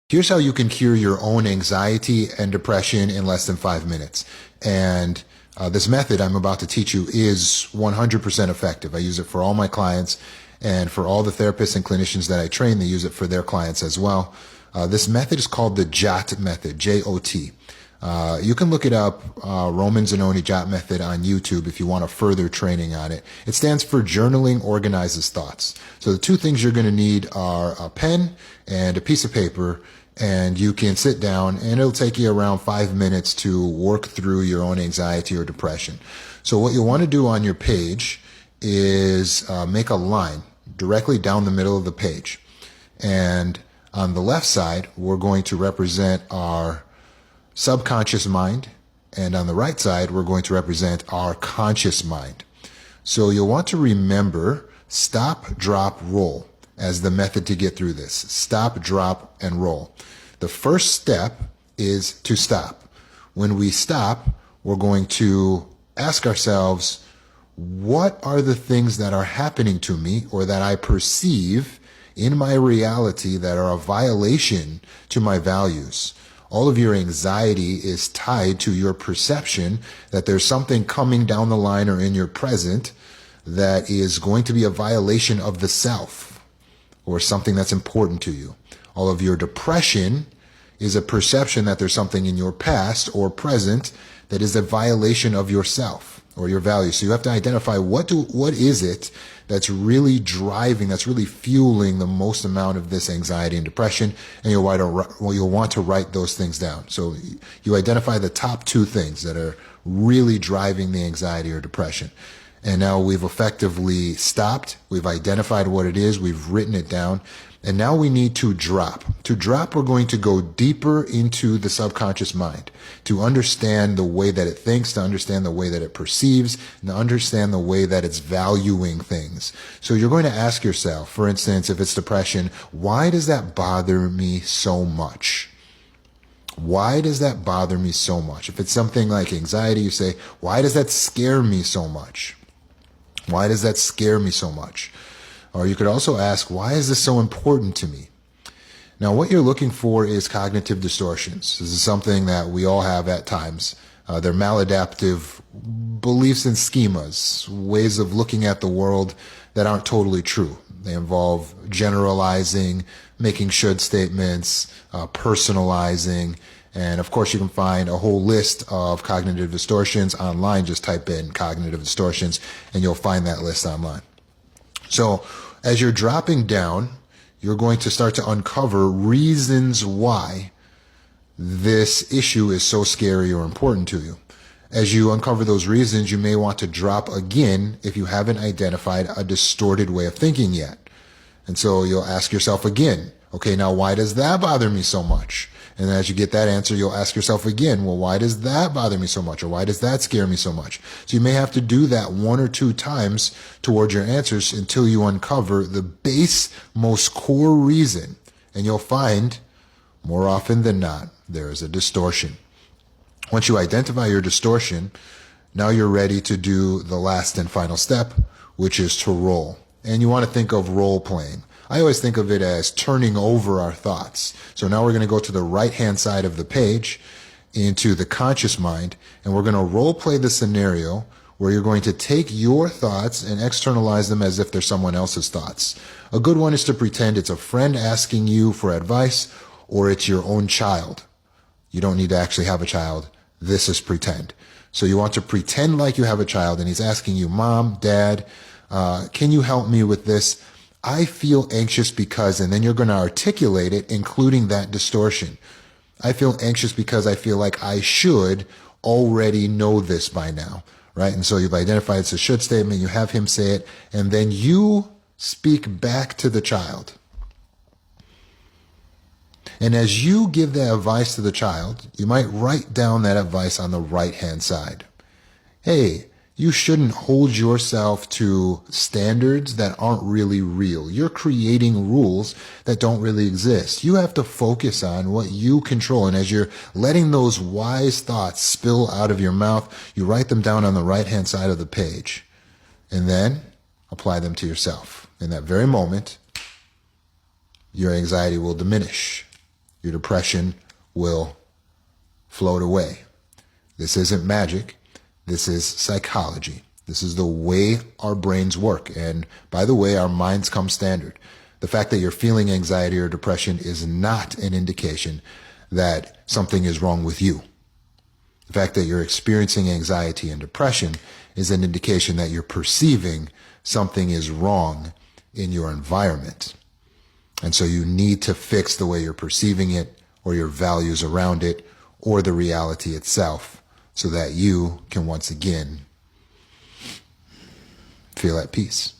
Here's how you can cure your own anxiety and depression in less than 5 minutes. And this method I'm about to teach you is 100% effective. I use it for all my clients, and for all the therapists and clinicians that I train, they use it for their clients as well. This method is called the JOT method, J-O-T. You can look it up, Roman Zanoni JOT method on YouTube if you want a further training on it. It stands for Journaling Organizes Thoughts. So the two things you're going to need are a pen and a piece of paper, and you can sit down and it'll take you around 5 minutes to work through your own anxiety or depression. So what you'll want to do on your page is make a line directly down the middle of the page. And on the left side, we're going to represent our subconscious mind, and on the right side, we're going to represent our conscious mind. So you'll want to remember stop, drop, roll as the method to get through this. Stop, drop, and roll. The first step is to stop. When we stop, we're going to ask ourselves, what are the things that are happening to me or that I perceive in my reality that are a violation to my values? All of your anxiety is tied to your perception that there's something coming down the line or in your present that is going to be a violation of the self or something that's important to you. All of your depression is a perception that there's something in your past or present that is a violation of yourself or your values. So you have to identify what is it that's really driving, that's really fueling the most amount of this anxiety and depression, and you'll want to write those things down. So you identify the top two things that are really driving the anxiety or depression. And now we've effectively stopped, we've identified what it is, we've written it down, and now we need to drop. To drop, we're going to go deeper into the subconscious mind to understand the way that it thinks, to understand the way that it perceives, and to understand the way that it's valuing things. So you're going to ask yourself, for instance, if it's depression, why does that bother me so much? Why does that bother me so much? If it's something like anxiety, you say, why does that scare me so much? Why does that scare me so much? Or you could also ask, why is this so important to me? Now, what you're looking for is cognitive distortions. This is something that we all have at times. They're maladaptive beliefs and schemas, ways of looking at the world that aren't totally true. They involve generalizing, making should statements, personalizing, and of course you can find a whole list of cognitive distortions online. Just type in cognitive distortions and you'll find that list online. So as you're dropping down, you're going to start to uncover reasons why this issue is so scary or important to you. As you uncover those reasons, you may want to drop again if you haven't identified a distorted way of thinking yet. And so you'll ask yourself again, okay, now why does that bother me so much? And as you get that answer, you'll ask yourself again, well, why does that bother me so much? Or why does that scare me so much? So you may have to do that 1 or 2 times towards your answers until you uncover the base, most core reason. And you'll find, more often than not, there is a distortion. Once you identify your distortion, now you're ready to do the last and final step, which is to roll. And you want to think of role playing. I always think of it as turning over our thoughts. So now we're going to go to the right-hand side of the page into the conscious mind, and we're going to role play the scenario where you're going to take your thoughts and externalize them as if they're someone else's thoughts. A good one is to pretend it's a friend asking you for advice, or it's your own child. You don't need to actually have a child. This is pretend. So you want to pretend like you have a child, and he's asking you, Mom, Dad, can you help me with this? I feel anxious because, and then you're going to articulate it, including that distortion. I feel anxious because I feel like I should already know this by now, right? And so you've identified it's a should statement, you have him say it, and then you speak back to the child. And as you give that advice to the child, you might write down that advice on the right-hand side. Hey, you shouldn't hold yourself to standards that aren't really real. You're creating rules that don't really exist. You have to focus on what you control. And as you're letting those wise thoughts spill out of your mouth, you write them down on the right-hand side of the page. And then apply them to yourself. In that very moment, your anxiety will diminish. your depression will float away. This isn't magic. This is psychology. This is the way our brains work. And by the way, our minds come standard. The fact that you're feeling anxiety or depression is not an indication that something is wrong with you. The fact that you're experiencing anxiety and depression is an indication that you're perceiving something is wrong in your environment. And so you need to fix the way you're perceiving it, or your values around it, or the reality itself, so that you can once again feel at peace.